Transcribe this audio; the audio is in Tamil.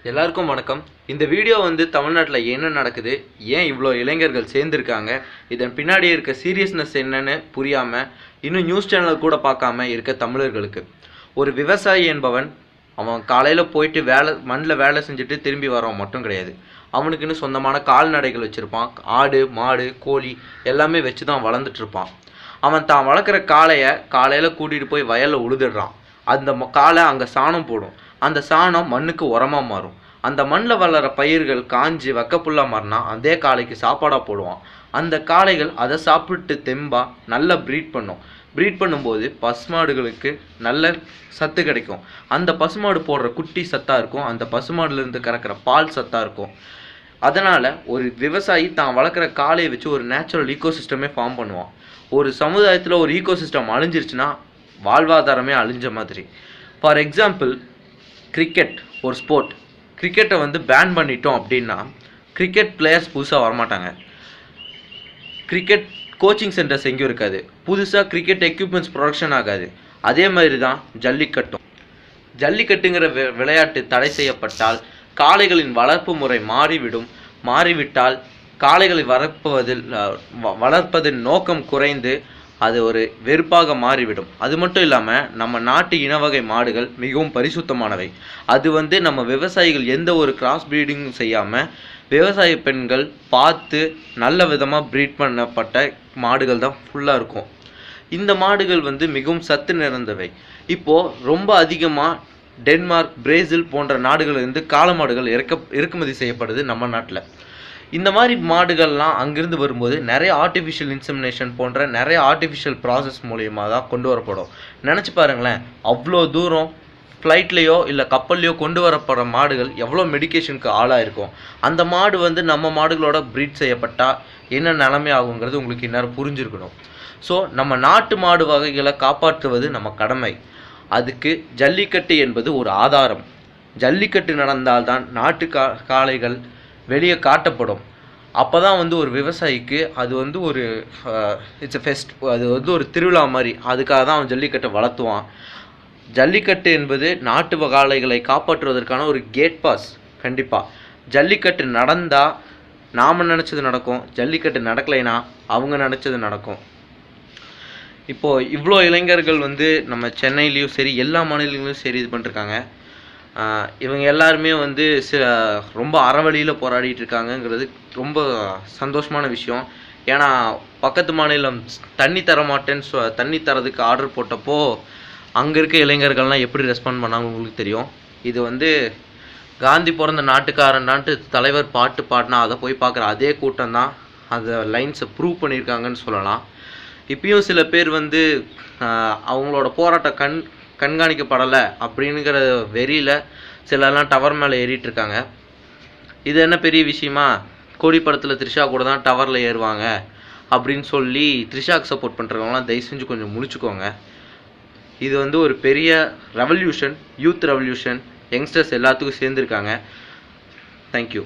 எல்லாருக்கும் வணக்கம். இந்த வீடியோ தமிழ்நாட்டில் என்ன நடக்குது, ஏன் இவ்வளோ இளைஞர்கள் சேர்ந்துருக்காங்க, இதன் பின்னாடி இருக்க சீரியஸ்னஸ் என்னன்னு புரியாமல் இன்னும் நியூஸ் சேனல் கூட பார்க்காம இருக்க தமிழர்களுக்கு, ஒரு விவசாயி என்பவன் அவன் காலையில் போயிட்டு மண்ணில் வேலை செஞ்சுட்டு திரும்பி வரவன் மட்டும் கிடையாது. அவனுக்குன்னு சொந்தமான கால்நடைகள் வச்சுருப்பான். ஆடு, மாடு, கோழி எல்லாமே வச்சு தான் வளர்ந்துட்டுருப்பான். அவன் தான் வளர்க்குற காலையில் கூட்டிகிட்டு போய் வயலில் உழுதுடுறான். அந்த காளை அங்கே சாணம் போடும். அந்த சாணம் மண்ணுக்கு உரமாக மாறும். அந்த மண்ணில் வளர பயிர்கள் காஞ்சி வக்கப்புல்லாக மாறினா அதே காளைக்கு சாப்பாடாக போடுவான். அந்த காளைகள் அதை சாப்பிட்டு தெம்பாக நல்லா ப்ரீட் பண்ணும். ப்ரீட் பண்ணும்போது பசுமாடுகளுக்கு நல்ல சத்து கிடைக்கும். அந்த பசுமாடு போடுற குட்டி சத்தாக இருக்கும். அந்த பசுமாடுலேருந்து கறக்கிற பால் சத்தாக இருக்கும். அதனால் ஒரு விவசாயி தான் வளர்க்குற காளையை வச்சு ஒரு நேச்சுரல் ஈகோசிஸ்டமே ஃபார்ம் பண்ணுவான். ஒரு சமுதாயத்தில் ஒரு ஈகோசிஸ்டம் அழிஞ்சிருச்சுன்னா வாழ்வாதாரமே அழிஞ்ச மாதிரி. ஃபார் எக்ஸாம்பிள், கிரிக்கெட் ஒரு ஸ்போர்ட். கிரிக்கெட்டை பேன் பண்ணிட்டோம் அப்படின்னா கிரிக்கெட் பிளேயர்ஸ் புதுசாக வரமாட்டாங்க. கிரிக்கெட் கோச்சிங் சென்டர்ஸ் எங்கேயும் இருக்காது. புதுசாக கிரிக்கெட் எக்யூப்மெண்ட்ஸ் ப்ரொடக்ஷன் ஆகாது. அதே மாதிரி தான் ஜல்லிக்கட்டும். ஜல்லிக்கட்டுங்கிற விளையாட்டு தடை செய்யப்பட்டால் காளைகளின் வளர்ப்பு முறை மாறிவிட்டால் காளைகளை வளர்ப்பதின் நோக்கம் குறைந்து அது ஒரு வெறுப்பாக மாறிவிடும். அது மட்டும் இல்லாமல் நம்ம நாட்டு இனவகை மாடுகள் மிகவும் பரிசுத்தமானவை. அது நம்ம விவசாயிகள் எந்த ஒரு கிராஸ் ப்ரீடிங்கும் செய்யாமல் விவசாய பெண்கள் பார்த்து நல்ல விதமாக ப்ரீட் பண்ணப்பட்ட மாடுகள் தான் ஃபுல்லாக இருக்கும். இந்த மாடுகள் மிகவும் சத்து நிறைந்தவை. இப்போது ரொம்ப அதிகமாக டென்மார்க், பிரேசில் போன்ற நாடுகளிலிருந்து காளை மாடுகள் இறக்குமதி செய்யப்படுது நம்ம நாட்டில். இந்த மாதிரி மாடுகள்லாம் அங்கிருந்து வரும்போது நிறைய ஆர்டிஃபிஷியல் இன்செமினேஷன் போன்ற நிறைய ஆர்டிஃபிஷியல் ப்ராசஸ் மூலியமாக தான் கொண்டு வரப்படும். நினச்சி பாருங்களேன், அவ்வளோ தூரம் ஃப்ளைட்லேயோ இல்லை கப்பல்லையோ கொண்டு வரப்படுற மாடுகள் எவ்வளோ மெடிக்கேஷனுக்கு ஆளாக இருக்கும். அந்த மாடு நம்ம மாடுகளோட ப்ரீட் செய்யப்பட்டால் என்ன நிலைமை ஆகுங்கிறது உங்களுக்கு இந்நேரம் புரிஞ்சிருக்கணும். ஸோ நம்ம நாட்டு மாடு வகைகளை காப்பாற்றுவது நம்ம கடமை. அதுக்கு ஜல்லிக்கட்டு என்பது ஒரு ஆதாரம். ஜல்லிக்கட்டு நடந்தால்தான் நாட்டு காளைகள் வெளியே காட்டப்படும். அப்போ தான் ஒரு விவசாயிக்கு அது ஒரு இட்ஸ் ஃபெஸ்ட், அது ஒரு திருவிழா மாதிரி. அதுக்காக தான் அவன் ஜல்லிக்கட்டை வளர்த்துவான். ஜல்லிக்கட்டு என்பது நாட்டு காளைகளை காப்பாற்றுவதற்கான ஒரு கேட் பாஸ். கண்டிப்பாக ஜல்லிக்கட்டு நடந்தால் நாம் நினச்சது நடக்கும். ஜல்லிக்கட்டு நடக்கலைன்னா அவங்க நினச்சது நடக்கும். இப்போது இவ்வளோ இளைஞர்கள் நம்ம சென்னையிலையும் சரி எல்லா மாநிலங்களிலும் சரி இது பண்ணிருக்காங்க. இவங்க எல்லாருமே ரொம்ப அறவழியில் போராடிட்டு இருக்காங்கங்கிறது ரொம்ப சந்தோஷமான விஷயம். ஏன்னா பக்கத்து மாநிலம் தண்ணி தரதுக்கு ஆர்டர் போட்டப்போ அங்கே இருக்க இளைஞர்கள்லாம் எப்படி ரெஸ்பாண்ட் பண்ணாங்க உங்களுக்கு தெரியும். இது காந்தி பிறந்த நாட்டுக்காரன்ட்டு தலைவர் பாட்டு பாடினா அதை போய் பார்க்குற அதே கூட்டம் தான் அதை லைன்ஸை ப்ரூவ் பண்ணியிருக்காங்கன்னு சொல்லலாம். இப்பயும் சில பேர் அவங்களோட போராட்டம் கண்காணிக்கப்படலை அப்படிங்கிற வெறியில் சிலர்லாம் டவர் மேலே ஏறிட்டு இருக்காங்க. இது என்ன பெரிய விஷயமா? கோடி படத்தில் த்ரிஷா கூட தான் டவரில் ஏறுவாங்க அப்படின்னு சொல்லி த்ரிஷாக்கு சப்போர்ட் பண்ணுறவங்களாம் தயவு செஞ்சு கொஞ்சம் முழிச்சுக்கோங்க. இது ஒரு பெரிய ரெவல்யூஷன், யூத் ரெவல்யூஷன். யங்ஸ்டர்ஸ் எல்லாத்துக்கும் சேர்ந்துருக்காங்க. தேங்க்யூ.